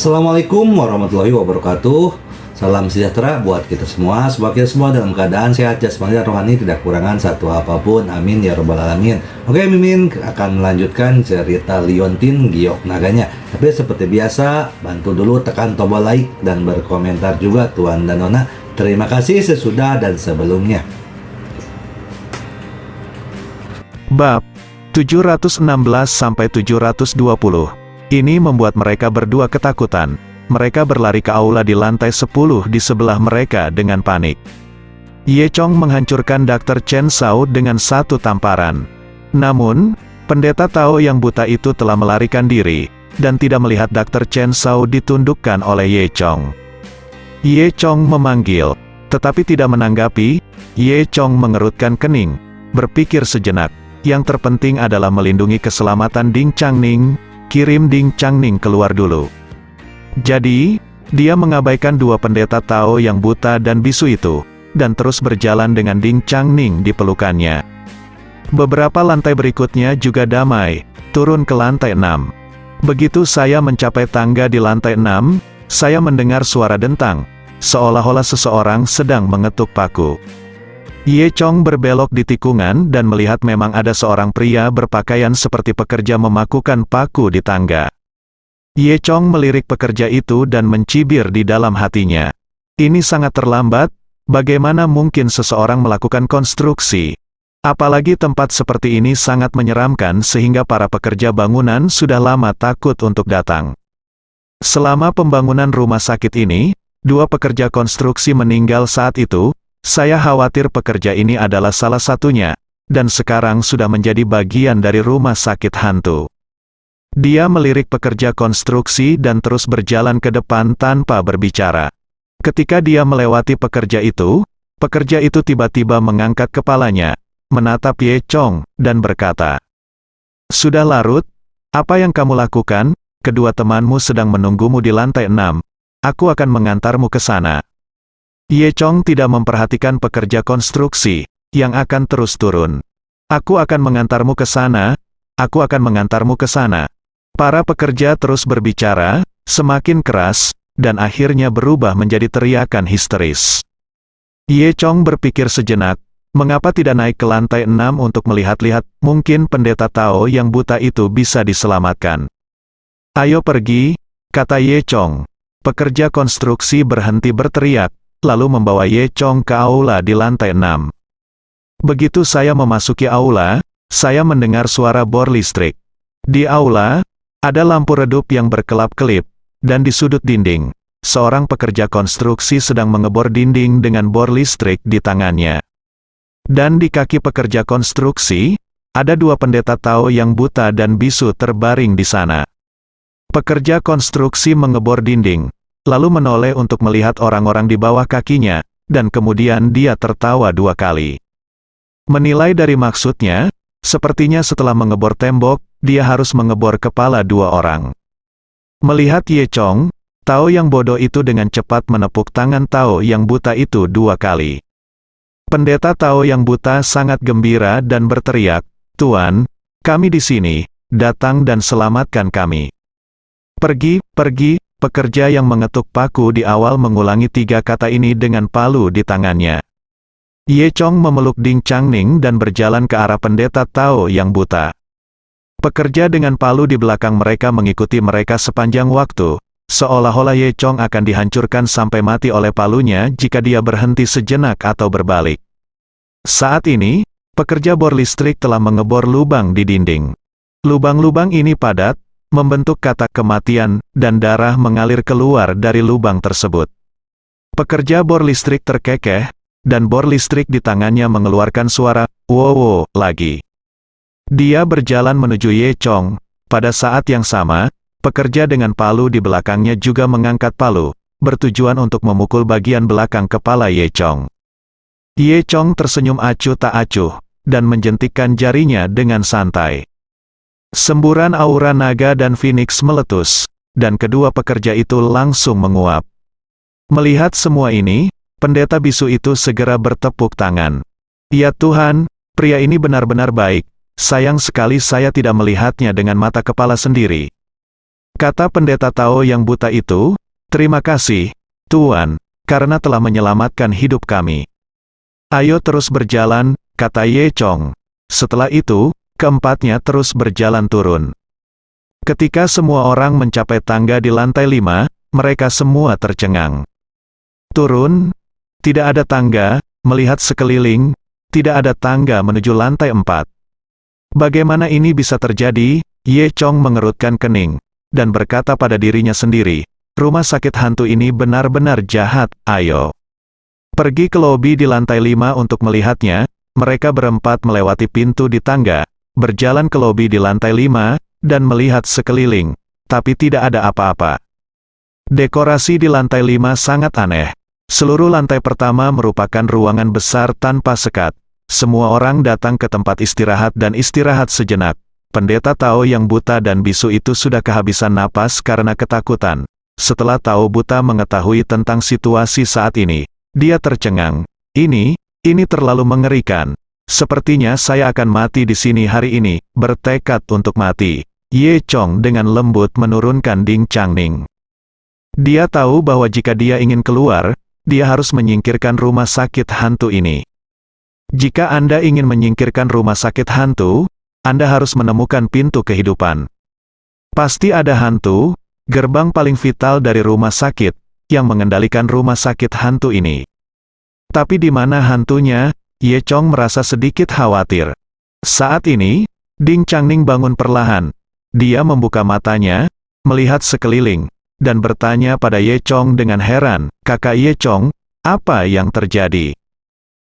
Assalamualaikum warahmatullahi wabarakatuh. Salam sejahtera buat kita semua. Semoga kita semua dalam keadaan sehat jasmani dan rohani, tidak kekurangan satu apapun. Amin ya robbal alamin. Oke, Mimin akan melanjutkan cerita Liontin Giok Naganya. Tapi seperti biasa, bantu dulu tekan tombol like dan berkomentar juga Tuan dan Nona. Terima kasih sesudah dan sebelumnya. Bab 716-720. Ini membuat mereka berdua ketakutan. Mereka berlari ke aula di lantai 10 di sebelah mereka dengan panik. Ye Chong menghancurkan Dr. Chen Shao dengan satu tamparan. Namun, pendeta Tao yang buta itu telah melarikan diri, dan tidak melihat Dr. Chen Shao ditundukkan oleh Ye Chong. Ye Chong memanggil, tetapi tidak menanggapi. Ye Chong mengerutkan kening, berpikir sejenak. Yang terpenting adalah melindungi keselamatan Ding Changning. Kirim Ding Changning keluar dulu. Jadi, dia mengabaikan dua pendeta Tao yang buta dan bisu itu, dan terus berjalan dengan Ding Changning di pelukannya. Beberapa lantai berikutnya juga damai, turun ke lantai 6. Begitu saya mencapai tangga di lantai 6, saya mendengar suara dentang, seolah-olah seseorang sedang mengetuk paku. Ye Chong berbelok di tikungan dan melihat memang ada seorang pria berpakaian seperti pekerja memakukan paku di tangga. Ye Chong melirik pekerja itu dan mencibir di dalam hatinya. Ini sangat terlambat, bagaimana mungkin seseorang melakukan konstruksi? Apalagi tempat seperti ini sangat menyeramkan sehingga para pekerja bangunan sudah lama takut untuk datang. Selama pembangunan rumah sakit ini, dua pekerja konstruksi meninggal saat itu. Saya khawatir pekerja ini adalah salah satunya, dan sekarang sudah menjadi bagian dari rumah sakit hantu. Dia melirik pekerja konstruksi dan terus berjalan ke depan tanpa berbicara. Ketika dia melewati pekerja itu tiba-tiba mengangkat kepalanya, menatap Ye Chong, dan berkata, "Sudah larut? Apa yang kamu lakukan? Kedua temanmu sedang menunggumu di lantai 6. Aku akan mengantarmu ke sana." Ye Chong tidak memperhatikan pekerja konstruksi, yang akan terus turun. "Aku akan mengantarmu ke sana, aku akan mengantarmu ke sana." Para pekerja terus berbicara, semakin keras, dan akhirnya berubah menjadi teriakan histeris. Ye Chong berpikir sejenak, mengapa tidak naik ke lantai 6 untuk melihat-lihat, mungkin pendeta Tao yang buta itu bisa diselamatkan. "Ayo pergi," kata Ye Chong. Pekerja konstruksi berhenti berteriak, lalu membawa Ye Chong ke aula di lantai 6. Begitu saya memasuki aula, saya mendengar suara bor listrik. Di aula, ada lampu redup yang berkelap-kelip, dan di sudut dinding, seorang pekerja konstruksi sedang mengebor dinding dengan bor listrik di tangannya. Dan di kaki pekerja konstruksi, ada dua pendeta Tao yang buta dan bisu terbaring di sana. Pekerja konstruksi mengebor dinding, lalu menoleh untuk melihat orang-orang di bawah kakinya, dan kemudian dia tertawa dua kali. Menilai dari maksudnya, sepertinya setelah mengebor tembok, dia harus mengebor kepala dua orang. Melihat Ye Chong, Tao yang bodoh itu dengan cepat menepuk tangan Tao yang buta itu dua kali. Pendeta Tao yang buta sangat gembira dan berteriak, "Tuan, kami di sini, datang dan selamatkan kami." "Pergi, pergi." Pekerja yang mengetuk paku di awal mengulangi tiga kata ini dengan palu di tangannya. Ye Chong memeluk Ding Changning dan berjalan ke arah pendeta Tao yang buta. Pekerja dengan palu di belakang mereka mengikuti mereka sepanjang waktu, seolah-olah Ye Chong akan dihancurkan sampai mati oleh palunya jika dia berhenti sejenak atau berbalik. Saat ini, pekerja bor listrik telah mengebor lubang di dinding. Lubang-lubang ini padat, membentuk kata kematian, dan darah mengalir keluar dari lubang tersebut. Pekerja bor listrik terkekeh, dan bor listrik di tangannya mengeluarkan suara, "Wow" lagi. Dia berjalan menuju Ye Chong. Pada saat yang sama, pekerja dengan palu di belakangnya juga mengangkat palu, bertujuan untuk memukul bagian belakang kepala Ye Chong. Ye Chong tersenyum acuh tak acuh, dan menjentikkan jarinya dengan santai. Semburan aura naga dan Phoenix meletus, dan kedua pekerja itu langsung menguap. Melihat semua ini, pendeta bisu itu segera bertepuk tangan. "Ya Tuhan, pria ini benar-benar baik. Sayang sekali saya tidak melihatnya dengan mata kepala sendiri." Kata pendeta Tao yang buta itu, "Terima kasih, Tuan, karena telah menyelamatkan hidup kami." "Ayo terus berjalan," kata Ye Chong. Setelah itu, keempatnya terus berjalan turun. Ketika semua orang mencapai tangga di lantai 5, mereka semua tercengang. Turun, tidak ada tangga, melihat sekeliling, tidak ada tangga menuju lantai 4. Bagaimana ini bisa terjadi? Ye Chong mengerutkan kening, dan berkata pada dirinya sendiri, rumah sakit hantu ini benar-benar jahat, ayo. Pergi ke lobi di lantai 5 untuk melihatnya. Mereka berempat melewati pintu di tangga, berjalan ke lobi di lantai 5, dan melihat sekeliling, tapi tidak ada apa-apa. Dekorasi di lantai 5 sangat aneh. Seluruh lantai pertama merupakan ruangan besar tanpa sekat. Semua orang datang ke tempat istirahat dan istirahat sejenak. Pendeta Tao yang buta dan bisu itu sudah kehabisan napas karena ketakutan. Setelah Tao buta mengetahui tentang situasi saat ini, dia tercengang. Ini terlalu mengerikan. Sepertinya saya akan mati di sini hari ini, bertekad untuk mati. Ye Chong dengan lembut menurunkan Ding Changning. Dia tahu bahwa jika dia ingin keluar, dia harus menyingkirkan rumah sakit hantu ini. Jika Anda ingin menyingkirkan rumah sakit hantu, Anda harus menemukan pintu kehidupan. Pasti ada hantu, gerbang paling vital dari rumah sakit, yang mengendalikan rumah sakit hantu ini. Tapi di mana hantunya? Ye Chong merasa sedikit khawatir. Saat ini, Ding Changning bangun perlahan. Dia membuka matanya, melihat sekeliling, dan bertanya pada Ye Chong dengan heran, "Kakak Ye Chong, apa yang terjadi?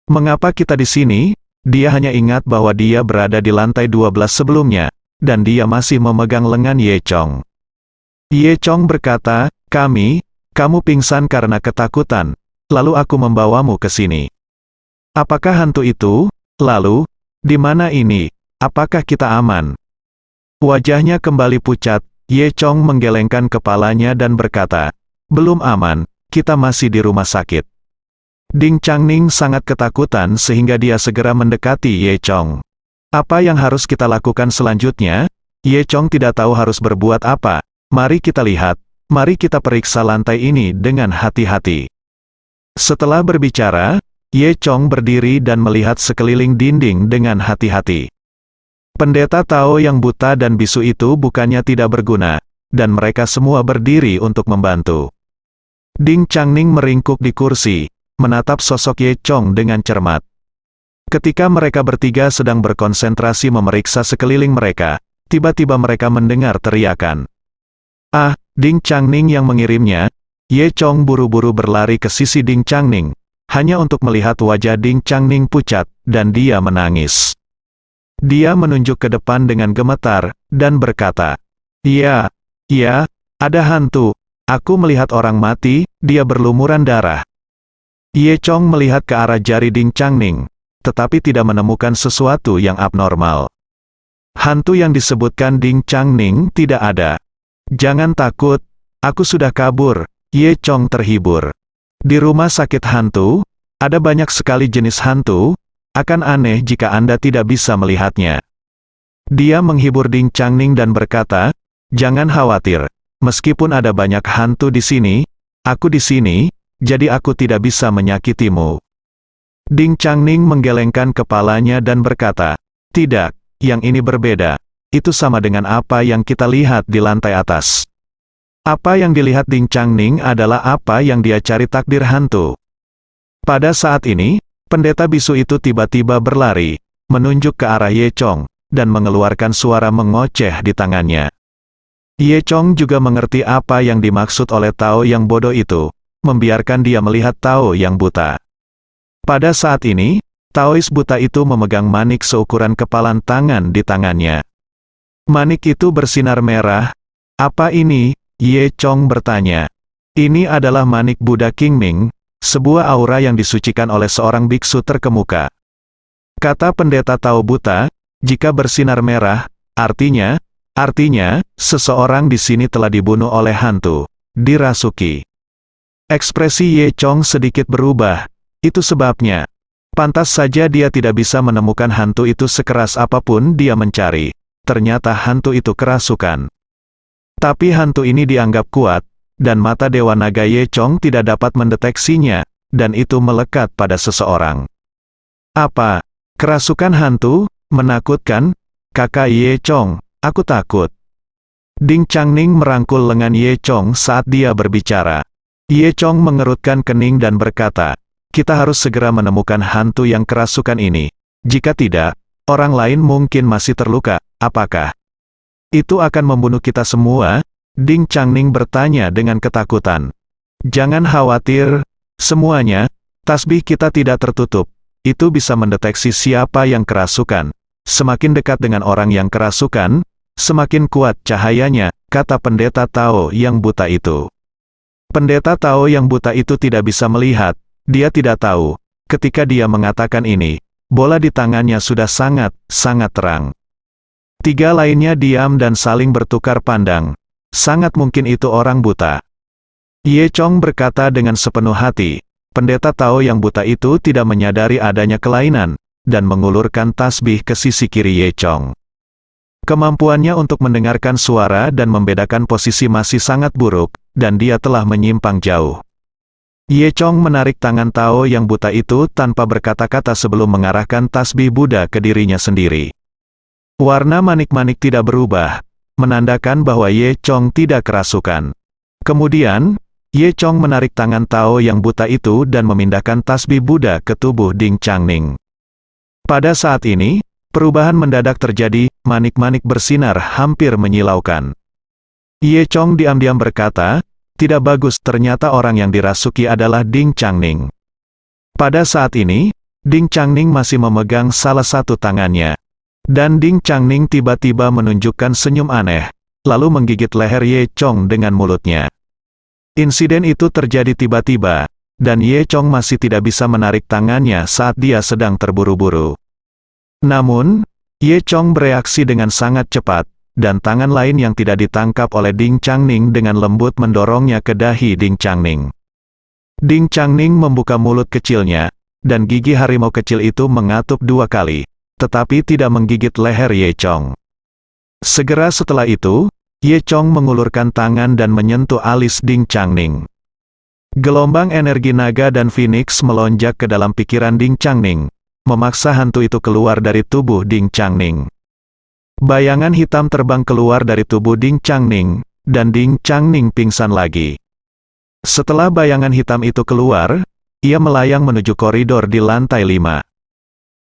Mengapa kita di sini?" Dia hanya ingat bahwa dia berada di lantai 12 sebelumnya, dan dia masih memegang lengan Ye Chong. Ye Chong berkata, kamu pingsan karena ketakutan, lalu aku membawamu ke sini. Apakah hantu itu? Lalu, di mana ini? Apakah kita aman? Wajahnya kembali pucat. Ye Chong menggelengkan kepalanya dan berkata, belum aman, kita masih di rumah sakit. Ding Changning sangat ketakutan sehingga dia segera mendekati Ye Chong. Apa yang harus kita lakukan selanjutnya? Ye Chong tidak tahu harus berbuat apa. Mari kita lihat, mari kita periksa lantai ini dengan hati-hati. Setelah berbicara, Ye Chong berdiri dan melihat sekeliling dinding dengan hati-hati. Pendeta Tao yang buta dan bisu itu bukannya tidak berguna, dan mereka semua berdiri untuk membantu. Ding Changning meringkuk di kursi, menatap sosok Ye Chong dengan cermat. Ketika mereka bertiga sedang berkonsentrasi memeriksa sekeliling mereka, tiba-tiba mereka mendengar teriakan. "Ah, Ding Changning yang mengirimnya." Ye Chong buru-buru berlari ke sisi Ding Changning, hanya untuk melihat wajah Ding Changning pucat, dan dia menangis. Dia menunjuk ke depan dengan gemetar, dan berkata, Ya, ada hantu. Aku melihat orang mati, dia berlumuran darah." Ye Chong melihat ke arah jari Ding Changning, tetapi tidak menemukan sesuatu yang abnormal. Hantu yang disebutkan Ding Changning tidak ada. "Jangan takut, aku sudah kabur." Ye Chong terhibur. Di rumah sakit hantu, ada banyak sekali jenis hantu, akan aneh jika Anda tidak bisa melihatnya. Dia menghibur Ding Changning dan berkata, "Jangan khawatir, meskipun ada banyak hantu di sini, aku di sini, jadi aku tidak bisa menyakitimu." Ding Changning menggelengkan kepalanya dan berkata, "Tidak, yang ini berbeda. Itu sama dengan apa yang kita lihat di lantai atas." Apa yang dilihat Ding Changning adalah apa yang dia cari, takdir hantu. Pada saat ini, pendeta bisu itu tiba-tiba berlari, menunjuk ke arah Ye Chong, dan mengeluarkan suara mengoceh di tangannya. Ye Chong juga mengerti apa yang dimaksud oleh Tao yang bodoh itu, membiarkan dia melihat Tao yang buta. Pada saat ini, Taois buta itu memegang manik seukuran kepalan tangan di tangannya. Manik itu bersinar merah. "Apa ini?" Ye Chong bertanya. "Ini adalah manik Buddha Qingming, sebuah aura yang disucikan oleh seorang biksu terkemuka." Kata pendeta Tao buta, "Jika bersinar merah, artinya, seseorang di sini telah dibunuh oleh hantu, dirasuki." Ekspresi Ye Chong sedikit berubah. Itu sebabnya. Pantas saja dia tidak bisa menemukan hantu itu sekeras apapun dia mencari. Ternyata hantu itu kerasukan. Tapi hantu ini dianggap kuat, dan mata Dewa Naga Ye Chong tidak dapat mendeteksinya, dan itu melekat pada seseorang. Apa? Kerasukan hantu? Menakutkan? Kakak Ye Chong, aku takut. Ding Changning merangkul lengan Ye Chong saat dia berbicara. Ye Chong mengerutkan kening dan berkata, kita harus segera menemukan hantu yang kerasukan ini. Jika tidak, orang lain mungkin masih terluka. Apakah itu akan membunuh kita semua? Ding Changning bertanya dengan ketakutan. Jangan khawatir, semuanya, tasbih kita tidak tertutup. Itu bisa mendeteksi siapa yang kerasukan. Semakin dekat dengan orang yang kerasukan, semakin kuat cahayanya, kata pendeta Tao yang buta itu. Pendeta Tao yang buta itu tidak bisa melihat, dia tidak tahu. Ketika dia mengatakan ini, bola di tangannya sudah sangat terang. Tiga lainnya diam dan saling bertukar pandang. Sangat mungkin itu orang buta. Ye Chong berkata dengan sepenuh hati. Pendeta Tao yang buta itu tidak menyadari adanya kelainan, dan mengulurkan tasbih ke sisi kiri Ye Chong. Kemampuannya untuk mendengarkan suara dan membedakan posisi masih sangat buruk, dan dia telah menyimpang jauh. Ye Chong menarik tangan Tao yang buta itu tanpa berkata-kata sebelum mengarahkan tasbih Buddha ke dirinya sendiri. Warna manik-manik tidak berubah, menandakan bahwa Ye Chong tidak kerasukan. Kemudian, Ye Chong menarik tangan Tao yang buta itu dan memindahkan tasbih Buddha ke tubuh Ding Changning. Pada saat ini, perubahan mendadak terjadi, manik-manik bersinar hampir menyilaukan. Ye Chong diam-diam berkata, tidak bagus, ternyata orang yang dirasuki adalah Ding Changning. Pada saat ini, Ding Changning masih memegang salah satu tangannya. Dan Ding Changning tiba-tiba menunjukkan senyum aneh, lalu menggigit leher Ye Chong dengan mulutnya. Insiden itu terjadi tiba-tiba, dan Ye Chong masih tidak bisa menarik tangannya saat dia sedang terburu-buru. Namun, Ye Chong bereaksi dengan sangat cepat, dan tangan lain yang tidak ditangkap oleh Ding Changning dengan lembut mendorongnya ke dahi Ding Changning. Ding Changning membuka mulut kecilnya, dan gigi harimau kecil itu mengatup 2 kali. Tetapi tidak menggigit leher Ye Chong. Segera setelah itu, Ye Chong mengulurkan tangan dan menyentuh alis Ding Changning. Gelombang energi naga dan Phoenix melonjak ke dalam pikiran Ding Changning, memaksa hantu itu keluar dari tubuh Ding Changning. Bayangan hitam terbang keluar dari tubuh Ding Changning, dan Ding Changning pingsan lagi. Setelah bayangan hitam itu keluar, ia melayang menuju koridor di lantai 5.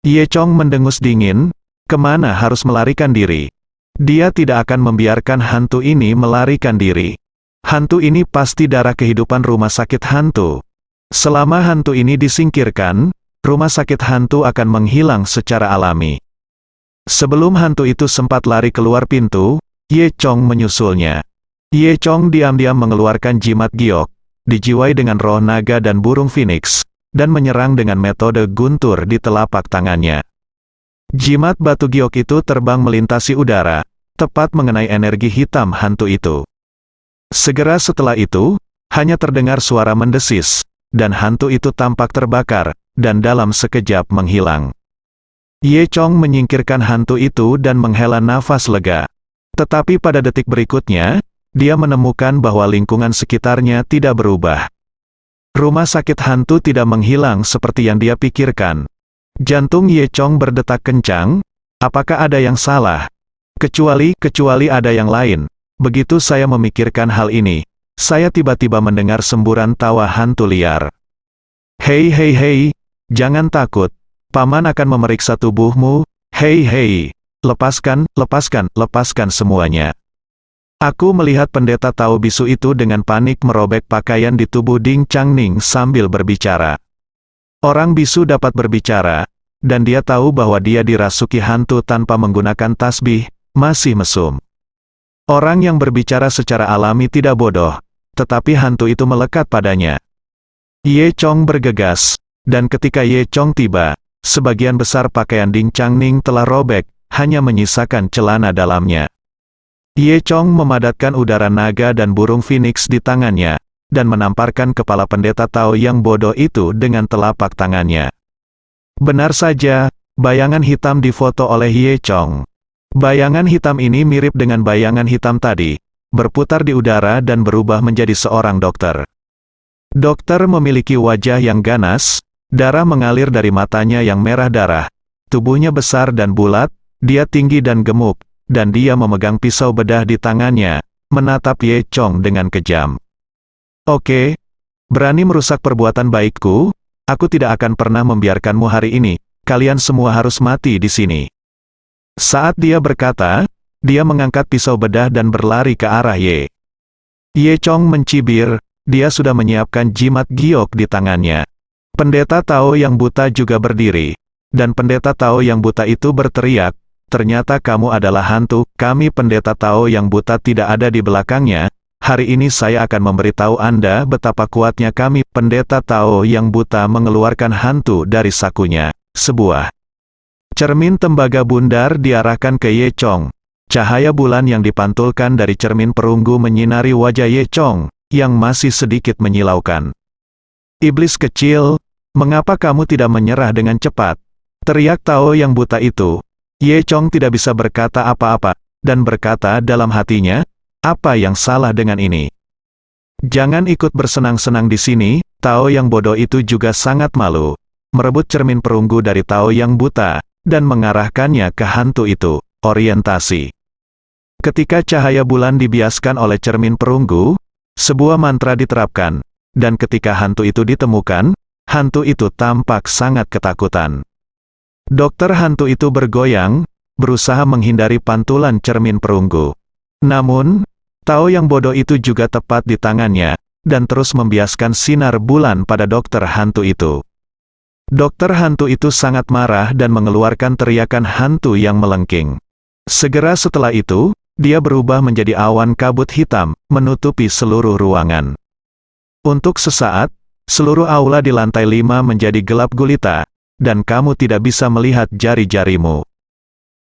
Ye Chong mendengus dingin, kemana harus melarikan diri? Dia tidak akan membiarkan hantu ini melarikan diri. Hantu ini pasti darah kehidupan rumah sakit hantu. Selama hantu ini disingkirkan, rumah sakit hantu akan menghilang secara alami. Sebelum hantu itu sempat lari keluar pintu, Ye Chong menyusulnya. Ye Chong diam-diam mengeluarkan jimat giok, dijiwai dengan roh naga dan burung phoenix, dan menyerang dengan metode guntur di telapak tangannya. Jimat batu giok itu terbang melintasi udara, tepat mengenai energi hitam hantu itu. Segera setelah itu, hanya terdengar suara mendesis, dan hantu itu tampak terbakar, dan dalam sekejap menghilang. Ye Chong menyingkirkan hantu itu dan menghela nafas lega. Tetapi pada detik berikutnya, dia menemukan bahwa lingkungan sekitarnya tidak berubah. Rumah sakit hantu tidak menghilang seperti yang dia pikirkan. Jantung Ye Chong berdetak kencang. Apakah ada yang salah? Kecuali ada yang lain. Begitu saya memikirkan hal ini, saya tiba-tiba mendengar semburan tawa hantu liar. Hei, jangan takut. Paman akan memeriksa tubuhmu. Hei, lepaskan semuanya. Aku melihat pendeta Tao bisu itu dengan panik merobek pakaian di tubuh Ding Changning sambil berbicara. Orang bisu dapat berbicara, dan dia tahu bahwa dia dirasuki hantu tanpa menggunakan tasbih, masih mesum. Orang yang berbicara secara alami tidak bodoh, tetapi hantu itu melekat padanya. Ye Chong bergegas, dan ketika Ye Chong tiba, sebagian besar pakaian Ding Changning telah robek, hanya menyisakan celana dalamnya. Ye Chong memadatkan udara naga dan burung phoenix di tangannya, dan menamparkan kepala pendeta Tao yang bodoh itu dengan telapak tangannya. Benar saja, bayangan hitam difoto oleh Ye Chong. Bayangan hitam ini mirip dengan bayangan hitam tadi, berputar di udara dan berubah menjadi seorang dokter. Dokter memiliki wajah yang ganas, darah mengalir dari matanya yang merah darah, tubuhnya besar dan bulat, dia tinggi dan gemuk, dan dia memegang pisau bedah di tangannya, menatap Ye Chong dengan kejam. Oke, berani merusak perbuatan baikku? Aku tidak akan pernah membiarkanmu hari ini, kalian semua harus mati di sini. Saat dia berkata, dia mengangkat pisau bedah dan berlari ke arah Ye. Ye Chong mencibir, dia sudah menyiapkan jimat giok di tangannya. Pendeta Tao yang buta juga berdiri. Dan pendeta Tao yang buta itu berteriak, ternyata kamu adalah hantu. Kami pendeta Tao yang buta tidak ada di belakangnya. Hari ini saya akan memberitahu Anda betapa kuatnya kami. Pendeta Tao yang buta mengeluarkan hantu dari sakunya. Sebuah cermin tembaga bundar diarahkan ke Ye Chong. Cahaya bulan yang dipantulkan dari cermin perunggu menyinari wajah Ye Chong, yang masih sedikit menyilaukan. Iblis kecil, mengapa kamu tidak menyerah dengan cepat? Teriak Tao yang buta itu. Ye Chong tidak bisa berkata apa-apa, dan berkata dalam hatinya, apa yang salah dengan ini? Jangan ikut bersenang-senang di sini. Tao yang bodoh itu juga sangat malu, merebut cermin perunggu dari Tao yang buta, dan mengarahkannya ke hantu itu. Orientasi. Ketika cahaya bulan dibiaskan oleh cermin perunggu, sebuah mantra diterapkan, dan ketika hantu itu ditemukan, hantu itu tampak sangat ketakutan. Dokter hantu itu bergoyang, berusaha menghindari pantulan cermin perunggu. Namun, Tao yang bodoh itu juga tepat di tangannya, dan terus membiaskan sinar bulan pada dokter hantu itu. Dokter hantu itu sangat marah dan mengeluarkan teriakan hantu yang melengking. Segera setelah itu, dia berubah menjadi awan kabut hitam, menutupi seluruh ruangan. Untuk sesaat, seluruh aula di lantai 5 menjadi gelap gulita, dan kamu tidak bisa melihat jari-jarimu.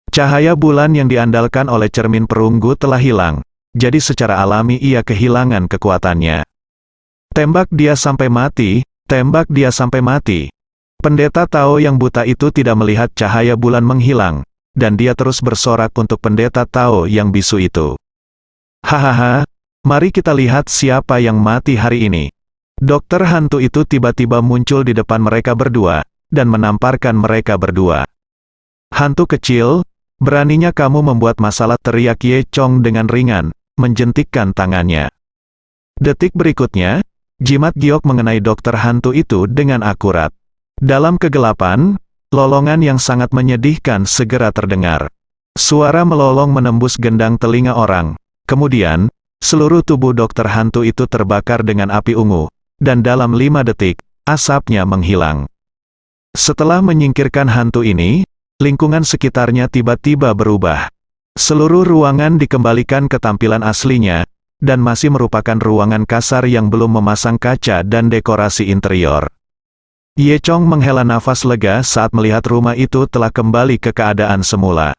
Cahaya bulan yang diandalkan oleh cermin perunggu telah hilang, jadi secara alami ia kehilangan kekuatannya. Tembak dia sampai mati, tembak dia sampai mati. Pendeta Tao yang buta itu tidak melihat cahaya bulan menghilang, dan dia terus bersorak untuk pendeta Tao yang bisu itu. Hahaha, mari kita lihat siapa yang mati hari ini. Dokter hantu itu tiba-tiba muncul di depan mereka berdua, dan menamparkan mereka berdua. Hantu kecil, beraninya kamu membuat masalah, teriak Ye Chong dengan ringan, menjentikkan tangannya. Detik berikutnya, jimat giok mengenai dokter hantu itu dengan akurat. Dalam kegelapan, lolongan yang sangat menyedihkan segera terdengar. Suara melolong menembus gendang telinga orang. Kemudian, seluruh tubuh dokter hantu itu terbakar dengan api ungu, dan dalam 5 detik, asapnya menghilang. Setelah menyingkirkan hantu ini, lingkungan sekitarnya tiba-tiba berubah. Seluruh ruangan dikembalikan ke tampilan aslinya, dan masih merupakan ruangan kasar yang belum memasang kaca dan dekorasi interior. Ye Chong menghela nafas lega saat melihat rumah itu telah kembali ke keadaan semula.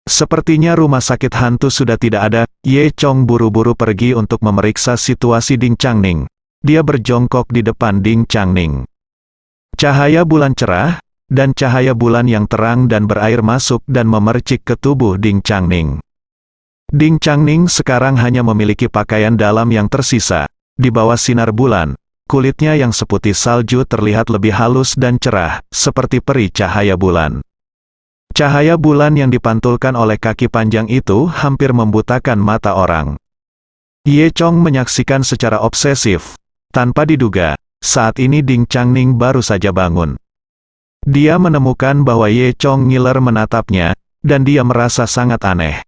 Sepertinya rumah sakit hantu sudah tidak ada. Ye Chong buru-buru pergi untuk memeriksa situasi Ding Changning. Dia berjongkok di depan Ding Changning. Cahaya bulan cerah, dan cahaya bulan yang terang dan berair masuk dan memercik ke tubuh Ding Changning. Ding Changning sekarang hanya memiliki pakaian dalam yang tersisa. Di bawah sinar bulan, kulitnya yang seputih salju terlihat lebih halus dan cerah, seperti peri cahaya bulan. Cahaya bulan yang dipantulkan oleh kaki panjang itu hampir membutakan mata orang. Ye Chong menyaksikan secara obsesif. Tanpa diduga, saat ini Ding Changning baru saja bangun. Dia menemukan bahwa Ye Chong ngiler menatapnya, dan dia merasa sangat aneh.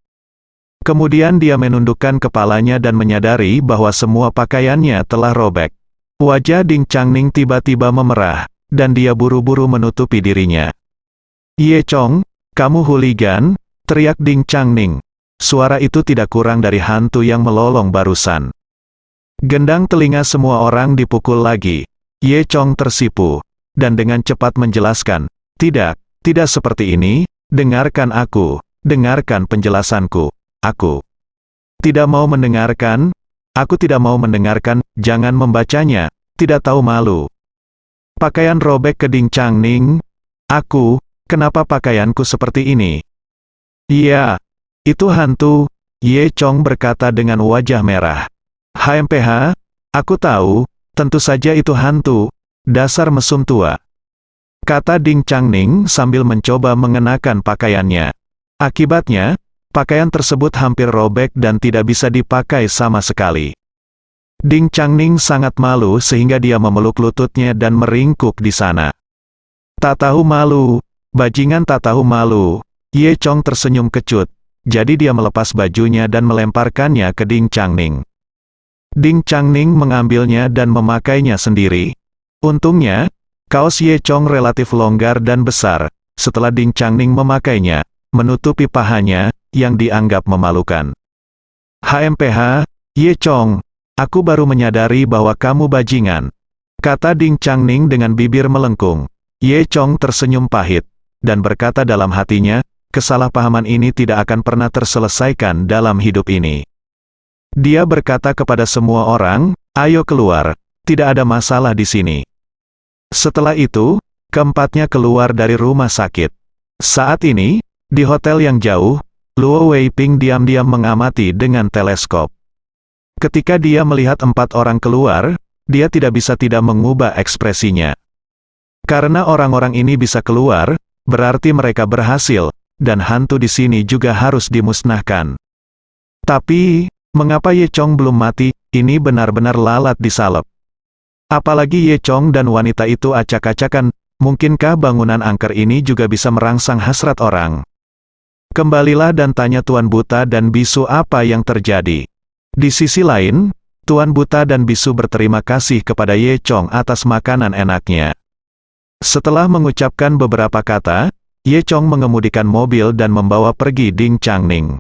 Kemudian dia menundukkan kepalanya dan menyadari bahwa semua pakaiannya telah robek. Wajah Ding Changning tiba-tiba memerah, dan dia buru-buru menutupi dirinya. Ye Chong, kamu hooligan, teriak Ding Changning. Suara itu tidak kurang dari hantu yang melolong barusan. Gendang telinga semua orang dipukul lagi. Ye Chong tersipu, dan dengan cepat menjelaskan, tidak seperti ini, dengarkan aku, dengarkan penjelasanku, aku tidak mau mendengarkan, jangan membacanya, tidak tahu malu. Pakaian robek ke Ding Changning, kenapa pakaianku seperti ini? Iya, itu hantu, Ye Chong berkata dengan wajah merah. HMPH, aku tahu, tentu saja itu hantu, dasar mesum tua. Kata Ding Changning sambil mencoba mengenakan pakaiannya. Akibatnya, pakaian tersebut hampir robek dan tidak bisa dipakai sama sekali. Ding Changning sangat malu sehingga dia memeluk lututnya dan meringkuk di sana. Tak tahu malu, bajingan tak tahu malu. Ye Chong tersenyum kecut, jadi dia melepas bajunya dan melemparkannya ke Ding Changning. Ding Changning mengambilnya dan memakainya sendiri. Untungnya, kaos Ye Chong relatif longgar dan besar. Setelah Ding Changning memakainya, menutupi pahanya, yang dianggap memalukan. HMPH, Ye Chong, aku baru menyadari bahwa kamu bajingan. Kata Ding Changning dengan bibir melengkung. Ye Chong tersenyum pahit, dan berkata dalam hatinya, kesalahpahaman ini tidak akan pernah terselesaikan dalam hidup ini. Dia berkata kepada semua orang, ayo keluar, tidak ada masalah di sini. Setelah itu, keempatnya keluar dari rumah sakit. Saat ini, di hotel yang jauh, Luo Weiping diam-diam mengamati dengan teleskop. Ketika dia melihat 4 orang keluar, dia tidak bisa tidak mengubah ekspresinya. Karena orang-orang ini bisa keluar, berarti mereka berhasil, dan hantu di sini juga harus dimusnahkan. Tapi, mengapa Ye Chong belum mati? Ini benar-benar lalat disalep. Apalagi Ye Chong dan wanita itu acak-acakan, mungkinkah bangunan angker ini juga bisa merangsang hasrat orang? Kembalilah dan tanya Tuan Buta dan Bisu apa yang terjadi. Di sisi lain, Tuan Buta dan Bisu berterima kasih kepada Ye Chong atas makanan enaknya. Setelah mengucapkan beberapa kata, Ye Chong mengemudikan mobil dan membawa pergi Ding Changning.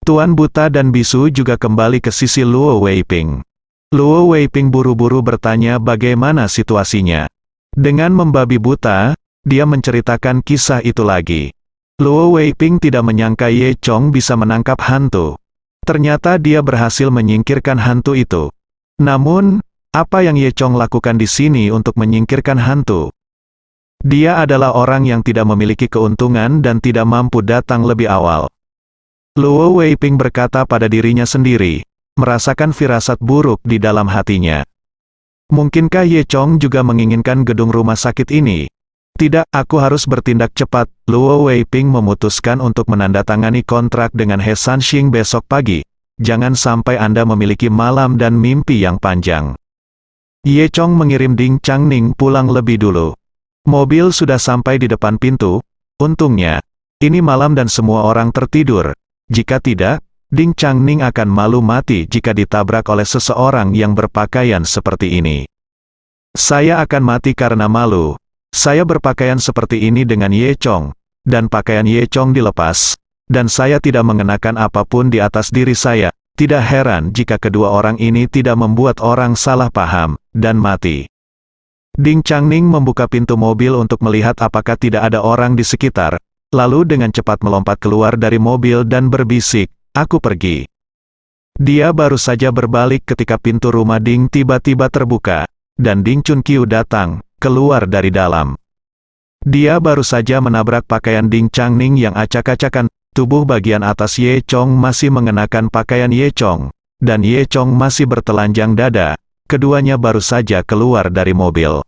Tuan Buta dan Bisu juga kembali ke sisi Luo Weiping. Luo Weiping buru-buru bertanya bagaimana situasinya. Dengan membabi buta, dia menceritakan kisah itu lagi. Luo Weiping tidak menyangka Ye Chong bisa menangkap hantu. Ternyata dia berhasil menyingkirkan hantu itu. Namun, apa yang Ye Chong lakukan di sini untuk menyingkirkan hantu? Dia adalah orang yang tidak memiliki keuntungan dan tidak mampu datang lebih awal. Luo Weiping berkata pada dirinya sendiri, merasakan firasat buruk di dalam hatinya. Mungkinkah Ye Chong juga menginginkan gedung rumah sakit ini? Tidak, aku harus bertindak cepat. Luo Weiping memutuskan untuk menandatangani kontrak dengan He Sanxing besok pagi. Jangan sampai Anda memiliki malam dan mimpi yang panjang. Ye Chong mengirim Ding Changning pulang lebih dulu. Mobil sudah sampai di depan pintu. Untungnya, ini malam dan semua orang tertidur. Jika tidak, Ding Changning akan malu mati jika ditabrak oleh seseorang yang berpakaian seperti ini. Saya akan mati karena malu. Saya berpakaian seperti ini dengan Ye Chong, dan pakaian Ye Chong dilepas, dan saya tidak mengenakan apapun di atas diri saya. Tidak heran jika kedua orang ini tidak membuat orang salah paham, dan mati. Ding Changning membuka pintu mobil untuk melihat apakah tidak ada orang di sekitar, lalu dengan cepat melompat keluar dari mobil dan berbisik, aku pergi. Dia baru saja berbalik ketika pintu rumah Ding tiba-tiba terbuka, dan Ding Chunqiu datang, keluar dari dalam. Dia baru saja menabrak pakaian Ding Changning yang acak-acakan, tubuh bagian atas Ye Chong masih mengenakan pakaian Ye Chong, dan Ye Chong masih bertelanjang dada, keduanya baru saja keluar dari mobil.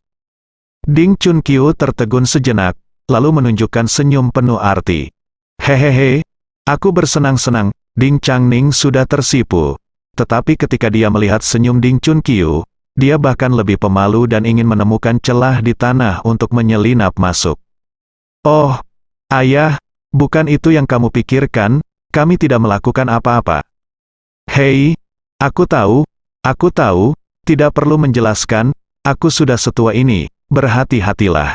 Ding Chunqiu tertegun sejenak, lalu menunjukkan senyum penuh arti. Hehehe, aku bersenang-senang. Ding Changning sudah tersipu. Tetapi ketika dia melihat senyum Ding Chunqiu, dia bahkan lebih pemalu dan ingin menemukan celah di tanah untuk menyelinap masuk. Oh, ayah, bukan itu yang kamu pikirkan, kami tidak melakukan apa-apa. Hei, aku tahu, tidak perlu menjelaskan, aku sudah setua ini. Berhati-hatilah.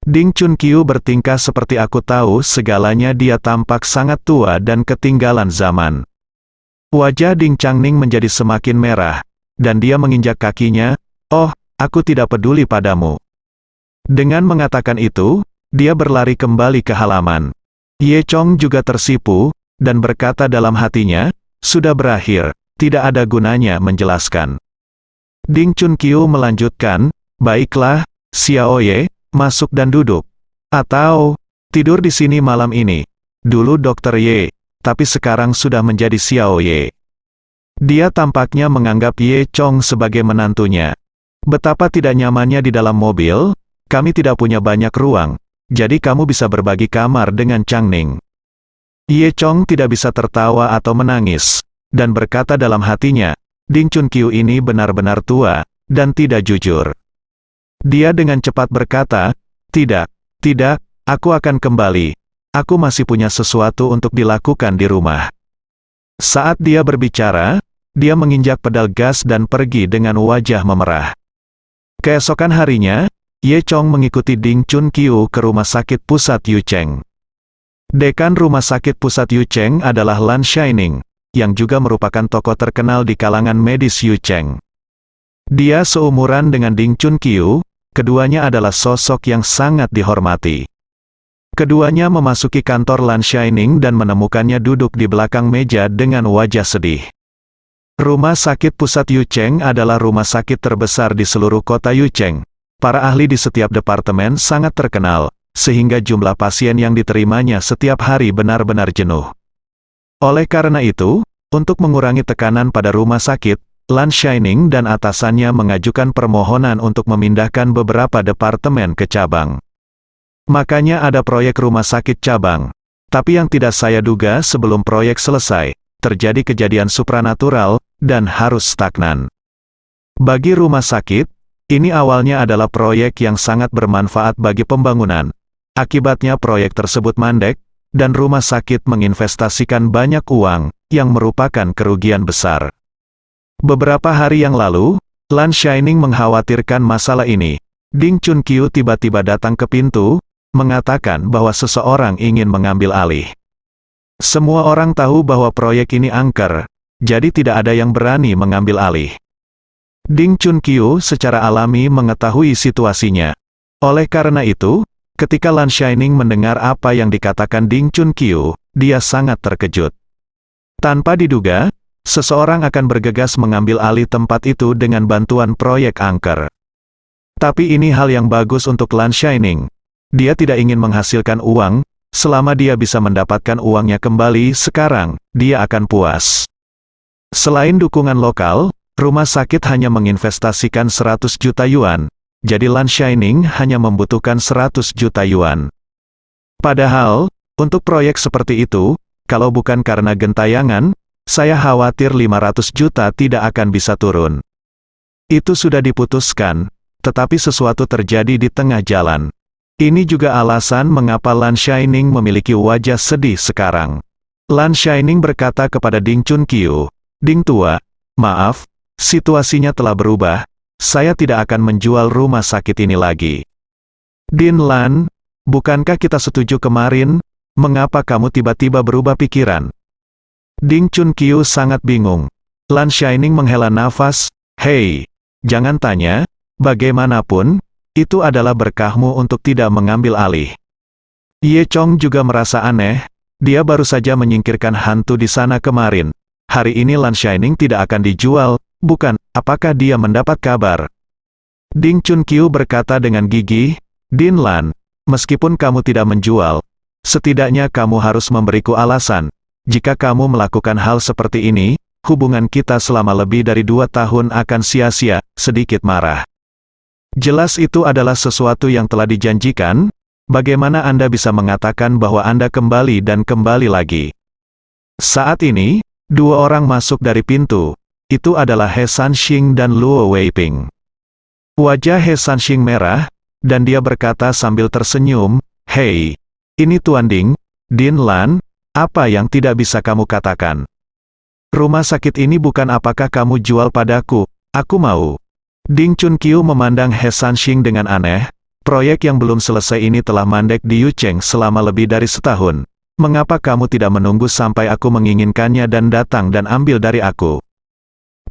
Ding Chunqiu bertingkah seperti aku tahu segalanya. Dia tampak sangat tua dan ketinggalan zaman. Wajah Ding Changning menjadi semakin merah, dan dia menginjak kakinya, oh, aku tidak peduli padamu. Dengan mengatakan itu, dia berlari kembali ke halaman. Ye Chong juga tersipu, dan berkata dalam hatinya, sudah berakhir, tidak ada gunanya menjelaskan. Ding Chunqiu melanjutkan, baiklah, Xiaoye, masuk dan duduk. Atau, tidur di sini malam ini. Dulu Dr. Ye, tapi sekarang sudah menjadi Xiao Ye. Dia tampaknya menganggap Ye Chong sebagai menantunya. Betapa tidak nyamannya di dalam mobil, kami tidak punya banyak ruang, jadi kamu bisa berbagi kamar dengan Chang Ning. Ye Chong tidak bisa tertawa atau menangis, dan berkata dalam hatinya, Ding Chunqiu ini benar-benar tua, dan tidak jujur. Dia dengan cepat berkata, tidak, aku akan kembali. Aku masih punya sesuatu untuk dilakukan di rumah. Saat dia berbicara, dia menginjak pedal gas dan pergi dengan wajah memerah. Keesokan harinya, Ye Chong mengikuti Ding Chunqiu ke rumah sakit pusat Yucheng. Dekan rumah sakit pusat Yucheng adalah Lan Shining, yang juga merupakan tokoh terkenal di kalangan medis Yucheng. Dia seumuran dengan Ding Chunqiu, keduanya adalah sosok yang sangat dihormati. Keduanya memasuki kantor Lan Shining dan menemukannya duduk di belakang meja dengan wajah sedih. Rumah sakit pusat Yucheng adalah rumah sakit terbesar di seluruh kota Yucheng. Para ahli di setiap departemen sangat terkenal, sehingga jumlah pasien yang diterimanya setiap hari benar-benar jenuh. Oleh karena itu, untuk mengurangi tekanan pada rumah sakit, Lan Shining dan atasannya mengajukan permohonan untuk memindahkan beberapa departemen ke cabang. Makanya ada proyek rumah sakit cabang. Tapi yang tidak saya duga sebelum proyek selesai, terjadi kejadian supranatural, dan harus stagnan. Bagi rumah sakit, ini awalnya adalah proyek yang sangat bermanfaat bagi pembangunan. Akibatnya proyek tersebut mandek, dan rumah sakit menginvestasikan banyak uang, yang merupakan kerugian besar. Beberapa hari yang lalu, Lan Shining mengkhawatirkan masalah ini. Ding Chunqiu tiba-tiba datang ke pintu, mengatakan bahwa seseorang ingin mengambil alih. Semua orang tahu bahwa proyek ini angker, jadi tidak ada yang berani mengambil alih. Ding Chunqiu secara alami mengetahui situasinya. Oleh karena itu, ketika Lan Shining mendengar apa yang dikatakan Ding Chunqiu, dia sangat terkejut. Tanpa diduga, seseorang akan bergegas mengambil alih tempat itu dengan bantuan proyek angker. Tapi ini hal yang bagus untuk Lan Shining. Dia tidak ingin menghasilkan uang, selama dia bisa mendapatkan uangnya kembali sekarang, dia akan puas. Selain dukungan lokal, rumah sakit hanya menginvestasikan 100 juta yuan, jadi Lan Shining hanya membutuhkan 100 juta yuan. Padahal, untuk proyek seperti itu, kalau bukan karena gentayangan, saya khawatir 500 juta tidak akan bisa turun. Itu sudah diputuskan, tetapi sesuatu terjadi di tengah jalan. Ini juga alasan mengapa Lan Shining memiliki wajah sedih sekarang. Lan Shining berkata kepada Ding Chunqiu, Ding tua, maaf, situasinya telah berubah, saya tidak akan menjual rumah sakit ini lagi. Din Lan, bukankah kita setuju kemarin, mengapa kamu tiba-tiba berubah pikiran? Ding Chunqiu sangat bingung. Lan Shining menghela nafas, hei, jangan tanya, bagaimanapun, itu adalah berkahmu untuk tidak mengambil alih. Ye Chong juga merasa aneh, dia baru saja menyingkirkan hantu di sana kemarin. Hari ini Lan Shining tidak akan dijual, bukan, apakah dia mendapat kabar? Ding Chunqiu berkata dengan gigih, Din Lan, meskipun kamu tidak menjual, setidaknya kamu harus memberiku alasan. Jika kamu melakukan hal seperti ini, hubungan kita selama lebih dari 2 tahun akan sia-sia, sedikit marah. Jelas itu adalah sesuatu yang telah dijanjikan, bagaimana Anda bisa mengatakan bahwa Anda kembali dan kembali lagi? Saat ini, 2 orang masuk dari pintu, itu adalah He Sanxing dan Luo Weiping. Wajah He Sanxing merah, dan dia berkata sambil tersenyum, hei, ini Tuan Ding, Din Lan, apa yang tidak bisa kamu katakan? Rumah sakit ini bukan apakah kamu jual padaku, aku mau. Ding Chunqiu memandang He Sanxing dengan aneh, proyek yang belum selesai ini telah mandek di Yucheng selama lebih dari setahun. Mengapa kamu tidak menunggu sampai aku menginginkannya dan datang dan ambil dari aku?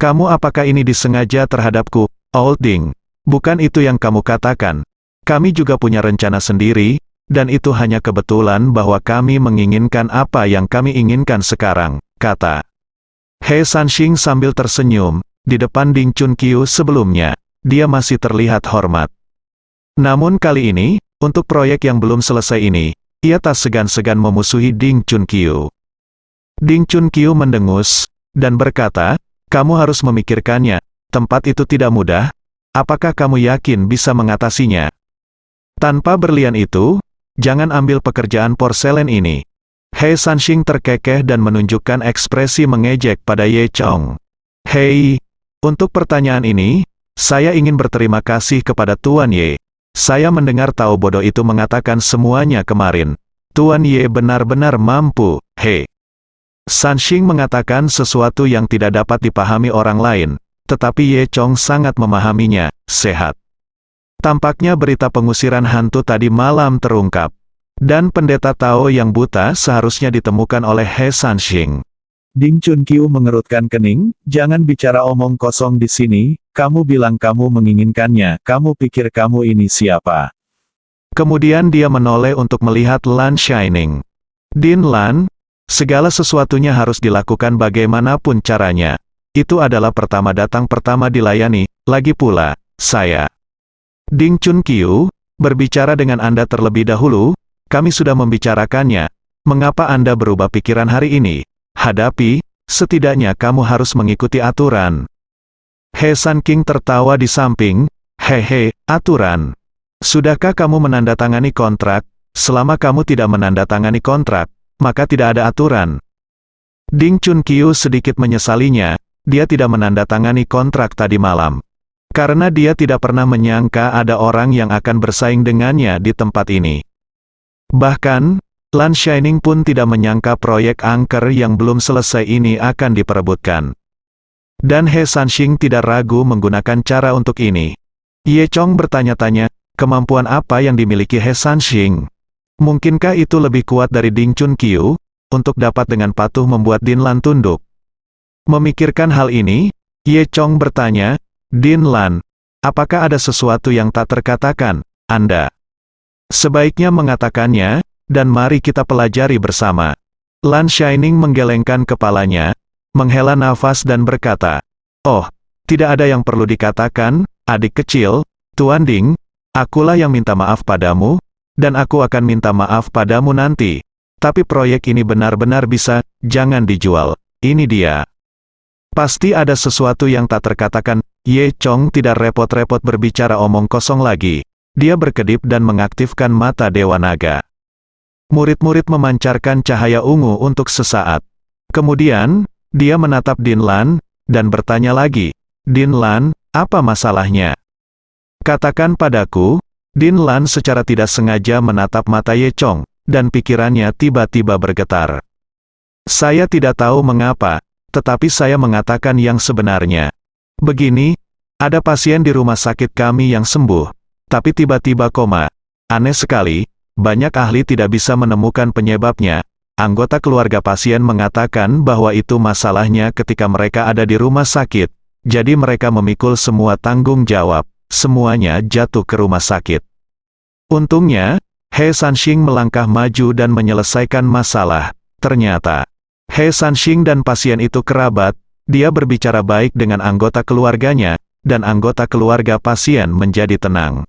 Kamu apakah ini disengaja terhadapku, Old Ding? Bukan itu yang kamu katakan. Kami juga punya rencana sendiri, dan itu hanya kebetulan bahwa kami menginginkan apa yang kami inginkan sekarang, kata He Sanxing sambil tersenyum. Di depan Ding Chunqiu sebelumnya, dia masih terlihat hormat. Namun kali ini, untuk proyek yang belum selesai ini, ia tak segan-segan memusuhi Ding Chunqiu. Ding Chunqiu mendengus, dan berkata, kamu harus memikirkannya, tempat itu tidak mudah, apakah kamu yakin bisa mengatasinya? Tanpa berlian itu, jangan ambil pekerjaan porselen ini. He Sanxing terkekeh dan menunjukkan ekspresi mengejek pada Ye Chong. Hei, untuk pertanyaan ini, saya ingin berterima kasih kepada Tuan Ye. Saya mendengar tahu bodoh itu mengatakan semuanya kemarin. Tuan Ye benar-benar mampu, he. Sanxing mengatakan sesuatu yang tidak dapat dipahami orang lain, tetapi Ye Chong sangat memahaminya, sehat. Tampaknya berita pengusiran hantu tadi malam terungkap. Dan pendeta Tao yang buta seharusnya ditemukan oleh He Sanxing. Ding Chunqiu mengerutkan kening, jangan bicara omong kosong di sini, kamu bilang kamu menginginkannya, kamu pikir kamu ini siapa? Kemudian dia menoleh untuk melihat Lan Shining. Din Lan, segala sesuatunya harus dilakukan bagaimanapun caranya. Itu adalah pertama datang pertama dilayani, lagi pula, saya. Ding Chunqiu, berbicara dengan Anda terlebih dahulu, kami sudah membicarakannya. Mengapa Anda berubah pikiran hari ini? Hadapi, setidaknya kamu harus mengikuti aturan. He San King tertawa di samping, hehe, aturan. Sudahkah kamu menandatangani kontrak? Selama kamu tidak menandatangani kontrak, maka tidak ada aturan. Ding Chunqiu sedikit menyesalinya, dia tidak menandatangani kontrak tadi malam. Karena dia tidak pernah menyangka ada orang yang akan bersaing dengannya di tempat ini. Bahkan, Lan Shining pun tidak menyangka proyek angker yang belum selesai ini akan diperebutkan. Dan He Sanxing tidak ragu menggunakan cara untuk ini. Ye Chong bertanya-tanya, kemampuan apa yang dimiliki He Sanxing? Mungkinkah itu lebih kuat dari Ding Chunqiu, untuk dapat dengan patuh membuat Din Lan tunduk? Memikirkan hal ini, Ye Chong bertanya, Din Lan, apakah ada sesuatu yang tak terkatakan, Anda? Sebaiknya mengatakannya, dan mari kita pelajari bersama. Lan Shining menggelengkan kepalanya, menghela nafas dan berkata, oh, tidak ada yang perlu dikatakan, adik kecil, Tuan Ding, akulah yang minta maaf padamu, dan aku akan minta maaf padamu nanti. Tapi proyek ini benar-benar bisa, jangan dijual, ini dia. Pasti ada sesuatu yang tak terkatakan. Ye Chong tidak repot-repot berbicara omong kosong lagi. Dia berkedip dan mengaktifkan mata Dewa Naga. Murid-murid memancarkan cahaya ungu untuk sesaat. Kemudian, dia menatap Din Lan, dan bertanya lagi, Din Lan, apa masalahnya? Katakan padaku. Din Lan secara tidak sengaja menatap mata Ye Chong, dan pikirannya tiba-tiba bergetar. Saya tidak tahu mengapa, tetapi saya mengatakan yang sebenarnya. Begini, ada pasien di rumah sakit kami yang sembuh, tapi tiba-tiba koma. Aneh sekali, banyak ahli tidak bisa menemukan penyebabnya. Anggota keluarga pasien mengatakan bahwa itu masalahnya ketika mereka ada di rumah sakit, jadi mereka memikul semua tanggung jawab, semuanya jatuh ke rumah sakit. Untungnya, He Sanxing melangkah maju dan menyelesaikan masalah. Ternyata, He Sanxing dan pasien itu kerabat, dia berbicara baik dengan anggota keluarganya, dan anggota keluarga pasien menjadi tenang.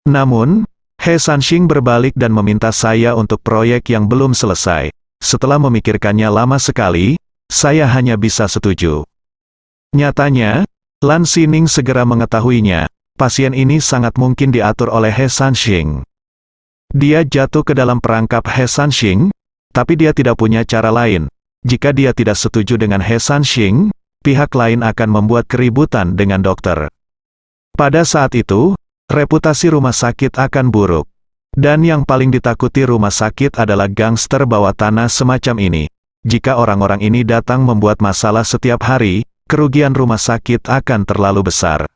Namun, He Sanxing berbalik dan meminta saya untuk proyek yang belum selesai. Setelah memikirkannya lama sekali, saya hanya bisa setuju. Nyatanya, Lan Xining segera mengetahuinya, pasien ini sangat mungkin diatur oleh He Sanxing. Dia jatuh ke dalam perangkap He Sanxing, tapi dia tidak punya cara lain. Jika dia tidak setuju dengan He Sanxing, pihak lain akan membuat keributan dengan dokter. Pada saat itu, reputasi rumah sakit akan buruk. Dan yang paling ditakuti rumah sakit adalah gangster bawah tanah semacam ini. Jika orang-orang ini datang membuat masalah setiap hari, kerugian rumah sakit akan terlalu besar.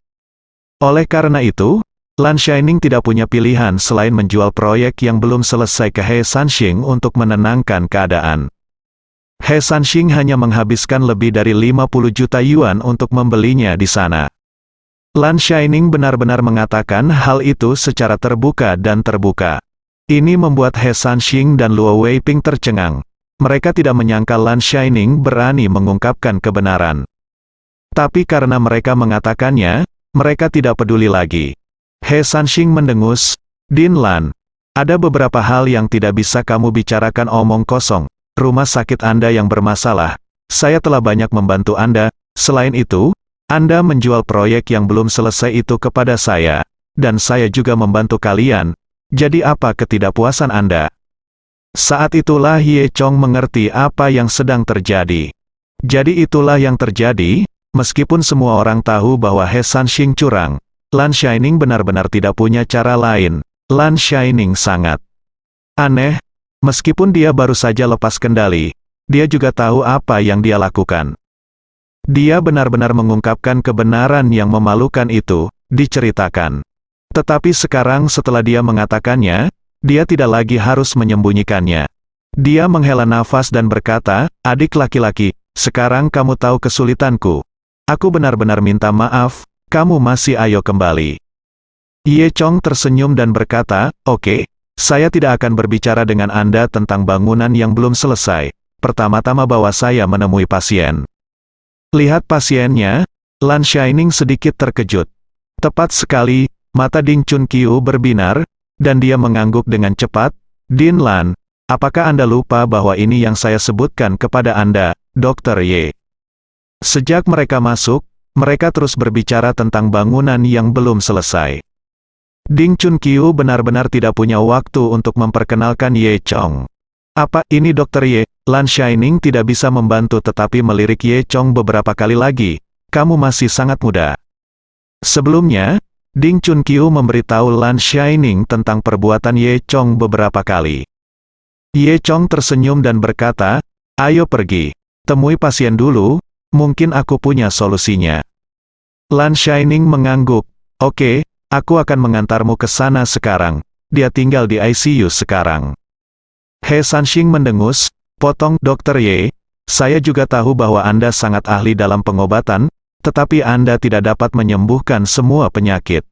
Oleh karena itu, Lan Shining tidak punya pilihan selain menjual proyek yang belum selesai ke He Sanxing untuk menenangkan keadaan. He Sanxing hanya menghabiskan lebih dari 50 juta yuan untuk membelinya di sana. Lan Shining benar-benar mengatakan hal itu secara terbuka dan terbuka. Ini membuat He Sanxing dan Luo Weiping tercengang. Mereka tidak menyangka Lan Shining berani mengungkapkan kebenaran. Tapi karena mereka mengatakannya, mereka tidak peduli lagi. He Sanxing mendengus, Din Lan, ada beberapa hal yang tidak bisa kamu bicarakan omong kosong. rumah sakit Anda yang bermasalah. Saya telah banyak membantu Anda. Selain itu, Anda menjual proyek yang belum selesai itu kepada saya, dan saya juga membantu kalian. Jadi apa ketidakpuasan Anda?" Saat itulah Ye Chong mengerti apa yang sedang terjadi. Jadi itulah yang terjadi, meskipun semua orang tahu bahwa He Sanxing curang, Lan Shining benar-benar tidak punya cara lain. Lan Shining sangat aneh, meskipun dia baru saja lepas kendali, dia juga tahu apa yang dia lakukan. Dia benar-benar mengungkapkan kebenaran yang memalukan itu, diceritakan. Tetapi sekarang setelah dia mengatakannya, dia tidak lagi harus menyembunyikannya. Dia menghela nafas dan berkata, "Adik laki-laki, sekarang kamu tahu kesulitanku. Aku benar-benar minta maaf, kamu masih ayo kembali." Ye Chong tersenyum dan berkata, "Oke, saya tidak akan berbicara dengan Anda tentang bangunan yang belum selesai. Pertama-tama bawa saya menemui pasien." Lihat pasiennya, Lan Shining sedikit terkejut. Tepat sekali, mata Ding Chunqiu berbinar, dan dia mengangguk dengan cepat, "Din Lan, apakah Anda lupa bahwa ini yang saya sebutkan kepada Anda, Dr. Ye?" Sejak mereka masuk, mereka terus berbicara tentang bangunan yang belum selesai. Ding Chunqiu benar-benar tidak punya waktu untuk memperkenalkan Ye Chong. "Apa ini Dr. Ye?" Lan Shining tidak bisa membantu tetapi melirik Ye Chong beberapa kali lagi. "Kamu masih sangat muda." Sebelumnya, Ding Chunqiu memberitahu Lan Shining tentang perbuatan Ye Chong beberapa kali. Ye Chong tersenyum dan berkata, "Ayo pergi, temui pasien dulu, mungkin aku punya solusinya." Lan Shining mengangguk, "Oke, aku akan mengantarmu ke sana sekarang. Dia tinggal di ICU sekarang." He Sanxing mendengus, potong, "Dr. Ye, saya juga tahu bahwa Anda sangat ahli dalam pengobatan, tetapi Anda tidak dapat menyembuhkan semua penyakit."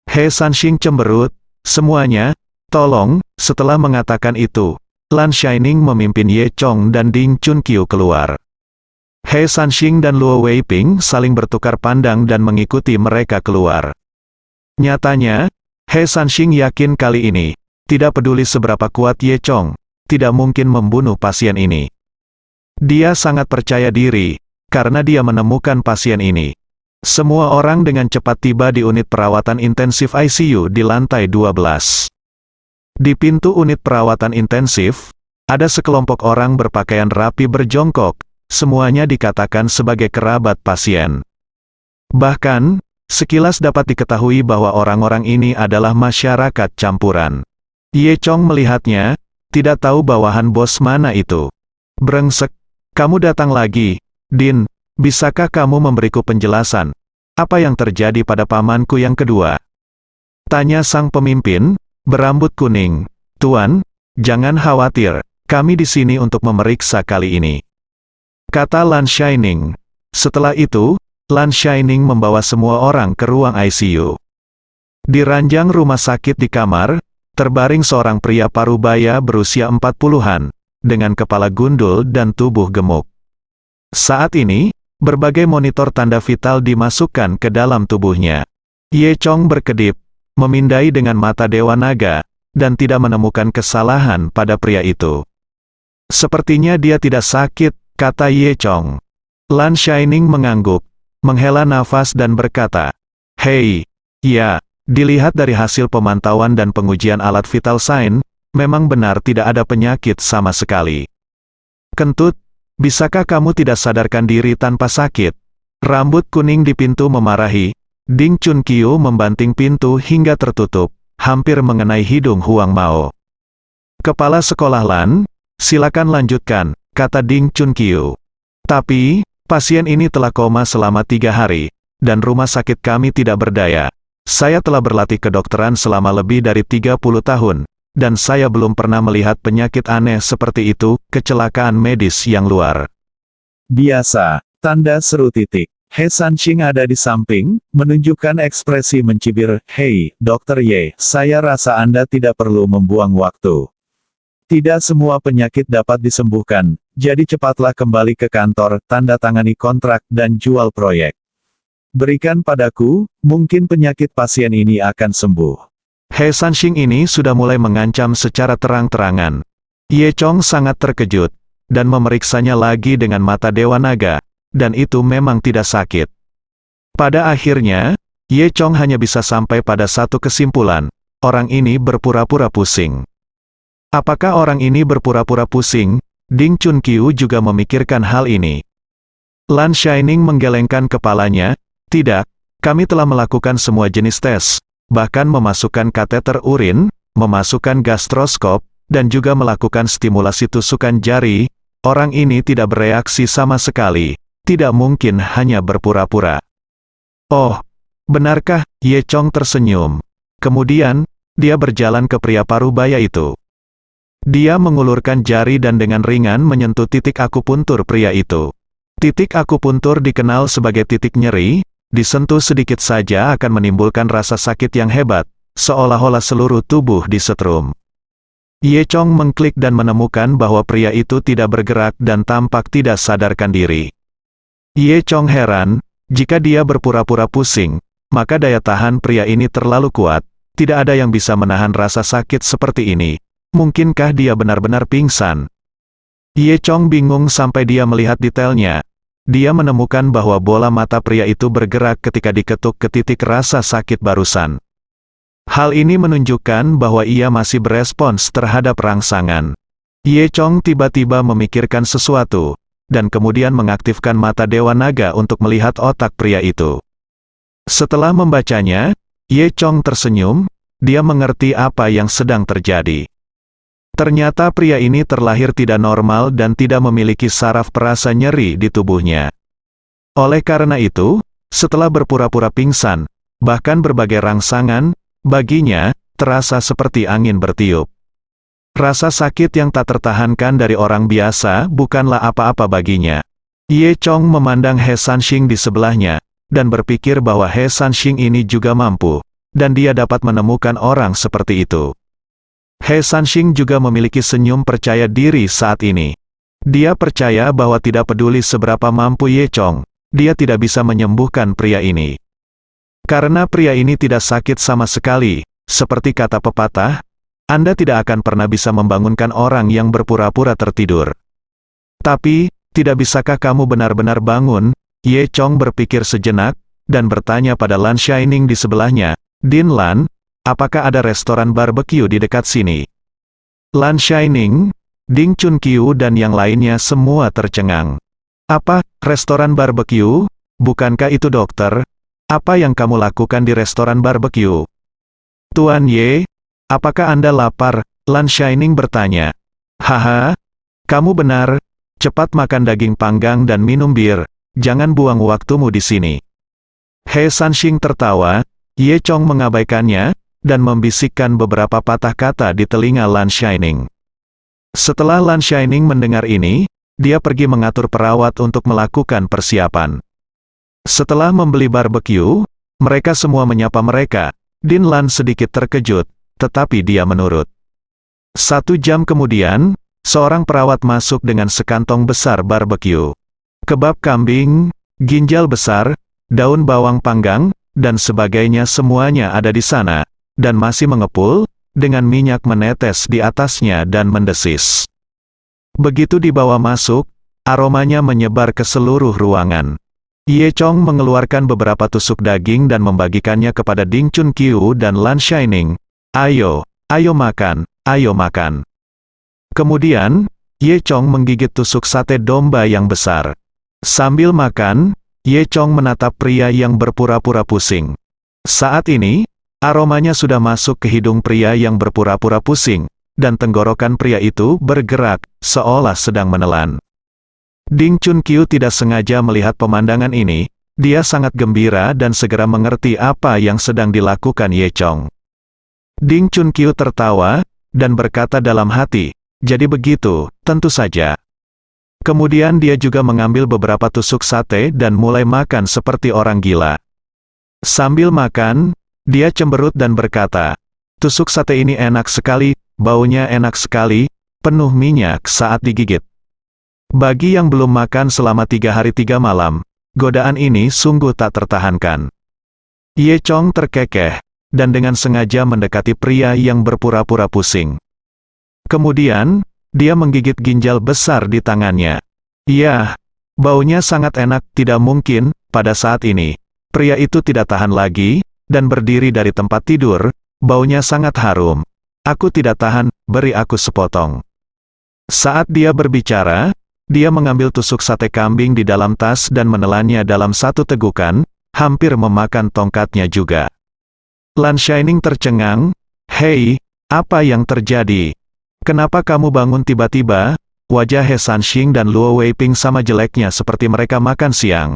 He Sanxing cemberut, "Semuanya, tolong." Setelah mengatakan itu, Lan Shining memimpin Ye Chong dan Ding Chunqiu keluar. He Sanxing dan Luo Weiping saling bertukar pandang dan mengikuti mereka keluar. Nyatanya, He Sanxing yakin kali ini, tidak peduli seberapa kuat Ye Chong, tidak mungkin membunuh pasien ini. Dia sangat percaya diri, karena dia menemukan pasien ini. Semua orang dengan cepat tiba di unit perawatan intensif ICU di lantai 12. Di pintu unit perawatan intensif, ada sekelompok orang berpakaian rapi berjongkok, semuanya dikatakan sebagai kerabat pasien. Bahkan, sekilas dapat diketahui bahwa orang-orang ini adalah masyarakat campuran. Ye Chong melihatnya, tidak tahu bawahan bos mana itu. "Brengsek, kamu datang lagi, Din, bisakah kamu memberiku penjelasan? Apa yang terjadi pada pamanku yang kedua?" tanya sang pemimpin, berambut kuning. "Tuan, jangan khawatir, kami di sini untuk memeriksa kali ini," kata Lan Shining. Setelah itu, Lan Shining membawa semua orang ke ruang ICU. Di ranjang rumah sakit di kamar, terbaring seorang pria parubaya berusia 40-an, dengan kepala gundul dan tubuh gemuk. Saat ini, berbagai monitor tanda vital dimasukkan ke dalam tubuhnya. Ye Chong berkedip, memindai dengan mata Dewa Naga, dan tidak menemukan kesalahan pada pria itu. "Sepertinya dia tidak sakit," kata Ye Chong. Lan Shining mengangguk, menghela nafas dan berkata, "Hei, ya, dilihat dari hasil pemantauan dan pengujian alat vital sign, memang benar tidak ada penyakit sama sekali." "Kentut, bisakah kamu tidak sadarkan diri tanpa sakit?" Rambut kuning di pintu memarahi. Ding Chunqiu membanting pintu hingga tertutup, hampir mengenai hidung Huang Mao. "Kepala sekolah Lan, silakan lanjutkan," kata Ding Chunqiu. "Tapi, pasien ini telah koma selama 3 hari, dan rumah sakit kami tidak berdaya. Saya telah berlatih kedokteran selama lebih dari 30 tahun, dan saya belum pernah melihat penyakit aneh seperti itu, kecelakaan medis yang luar." Biasa, tanda seru titik. He Sanxing ada di samping, menunjukkan ekspresi mencibir. "Hei, Dr. Ye, saya rasa Anda tidak perlu membuang waktu. Tidak semua penyakit dapat disembuhkan, jadi cepatlah kembali ke kantor, tanda tangani kontrak dan jual proyek. Berikan padaku, mungkin penyakit pasien ini akan sembuh." He Sanxing ini sudah mulai mengancam secara terang-terangan. Ye Chong sangat terkejut, dan memeriksanya lagi dengan mata Dewa Naga, dan itu memang tidak sakit. Pada akhirnya, Ye Chong hanya bisa sampai pada satu kesimpulan, orang ini berpura-pura pusing. Apakah orang ini berpura-pura pusing? Ding Chunqiu juga memikirkan hal ini. Lan Shining menggelengkan kepalanya, tidak, kami telah melakukan semua jenis tes, bahkan memasukkan kateter urin, memasukkan gastroskop, dan juga melakukan stimulasi tusukan jari, orang ini tidak bereaksi sama sekali, tidak mungkin hanya berpura-pura. Oh, benarkah? Ye Chong tersenyum. Kemudian, dia berjalan ke pria parubaya itu. Dia mengulurkan jari dan dengan ringan menyentuh titik akupuntur pria itu. Titik akupuntur dikenal sebagai titik nyeri, disentuh sedikit saja akan menimbulkan rasa sakit yang hebat, seolah-olah seluruh tubuh disetrum. Ye Chong mengklik dan menemukan bahwa pria itu tidak bergerak dan tampak tidak sadarkan diri. Ye Chong heran, jika dia berpura-pura pusing, maka daya tahan pria ini terlalu kuat, tidak ada yang bisa menahan rasa sakit seperti ini. Mungkinkah dia benar-benar pingsan? Ye Chong bingung sampai dia melihat detailnya. Dia menemukan bahwa bola mata pria itu bergerak ketika diketuk ke titik rasa sakit barusan. Hal ini menunjukkan bahwa ia masih berespons terhadap rangsangan. Ye Chong tiba-tiba memikirkan sesuatu, dan kemudian mengaktifkan mata Dewa Naga untuk melihat otak pria itu. Setelah membacanya, Ye Chong tersenyum, dia mengerti apa yang sedang terjadi. Ternyata pria ini terlahir tidak normal dan tidak memiliki saraf perasa nyeri di tubuhnya. Oleh karena itu, setelah berpura-pura pingsan, bahkan berbagai rangsangan, baginya, terasa seperti angin bertiup. Rasa sakit yang tak tertahankan dari orang biasa bukanlah apa-apa baginya. Ye Chong memandang He Sanxing di sebelahnya, dan berpikir bahwa He Sanxing ini juga mampu, dan dia dapat menemukan orang seperti itu. He Sanxing juga memiliki senyum percaya diri saat ini. Dia percaya bahwa tidak peduli seberapa mampu Ye Chong, dia tidak bisa menyembuhkan pria ini. Karena pria ini tidak sakit sama sekali, seperti kata pepatah, Anda tidak akan pernah bisa membangunkan orang yang berpura-pura tertidur. Tapi, tidak bisakah kamu benar-benar bangun? Ye Chong berpikir sejenak, dan bertanya pada Lan Shining di sebelahnya, Din Lan, apakah ada restoran barbecue di dekat sini? Lan Shining, Ding Chunqiu dan yang lainnya semua tercengang. Apa, restoran barbecue? Bukankah itu dokter? Apa yang kamu lakukan di restoran barbecue? Tuan Ye, apakah Anda lapar? Lan Shining bertanya. Haha, kamu benar, cepat makan daging panggang dan minum bir, jangan buang waktumu di sini. He Sanxing tertawa, Ye Chong mengabaikannya, dan membisikkan beberapa patah kata di telinga Lan Shining. Setelah Lan Shining mendengar ini, dia pergi mengatur perawat untuk melakukan persiapan. Setelah membeli barbecue, mereka semua menyapa mereka. Din Lan sedikit terkejut, tetapi dia menurut. 1 jam kemudian, seorang perawat masuk dengan sekantong besar barbecue. Kebab kambing, ginjal besar, daun bawang panggang, dan sebagainya semuanya ada di sana, dan masih mengepul, dengan minyak menetes di atasnya dan mendesis. Begitu dibawa masuk, aromanya menyebar ke seluruh ruangan. Ye Chong mengeluarkan beberapa tusuk daging dan membagikannya kepada Ding Chunqiu dan Lan Shining. Ayo, ayo makan, ayo makan. Kemudian, Ye Chong menggigit tusuk sate domba yang besar. Sambil makan, Ye Chong menatap pria yang berpura-pura pusing. Saat ini, aromanya sudah masuk ke hidung pria yang berpura-pura pusing, dan tenggorokan pria itu bergerak, seolah sedang menelan. Ding Chunqiu tidak sengaja melihat pemandangan ini, dia sangat gembira dan segera mengerti apa yang sedang dilakukan Ye Chong. Ding Chunqiu tertawa, dan berkata dalam hati, jadi begitu, tentu saja. Kemudian dia juga mengambil beberapa tusuk sate dan mulai makan seperti orang gila. Sambil makan, dia cemberut dan berkata, tusuk sate ini enak sekali, baunya enak sekali, penuh minyak saat digigit. Bagi yang belum makan selama 3 hari 3 malam, godaan ini sungguh tak tertahankan. Ye Chong terkekeh, dan dengan sengaja mendekati pria yang berpura-pura pusing. Kemudian, Dia menggigit ginjal besar di tangannya. Iya, baunya sangat enak. Tidak mungkin, pada saat ini. Pria itu tidak tahan lagi, dan berdiri dari tempat tidur. Baunya sangat harum. Aku tidak tahan, beri aku sepotong. Saat dia berbicara, dia mengambil tusuk sate kambing di dalam tas dan menelannya dalam satu tegukan, hampir memakan tongkatnya juga. Lan Shining tercengang. Hei, apa yang terjadi? Kenapa kamu bangun tiba-tiba? Wajah He Sanxing dan Luo Weiping sama jeleknya seperti mereka makan siang.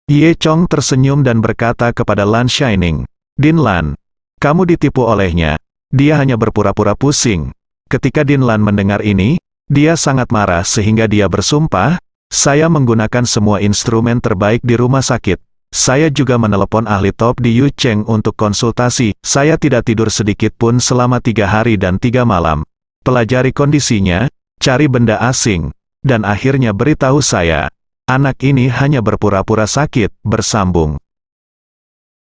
Ye Chong tersenyum dan berkata kepada Lan Shining, Din Lan, kamu ditipu olehnya. Dia hanya berpura-pura pusing. Ketika Din Lan mendengar ini, dia sangat marah sehingga dia bersumpah, saya menggunakan semua instrumen terbaik di rumah sakit. Saya juga menelepon ahli top di Yu Cheng untuk konsultasi. Saya tidak tidur sedikit pun selama 3 hari dan 3 malam. Pelajari kondisinya, cari benda asing, dan akhirnya beritahu saya. Anak ini hanya berpura-pura sakit, bersambung.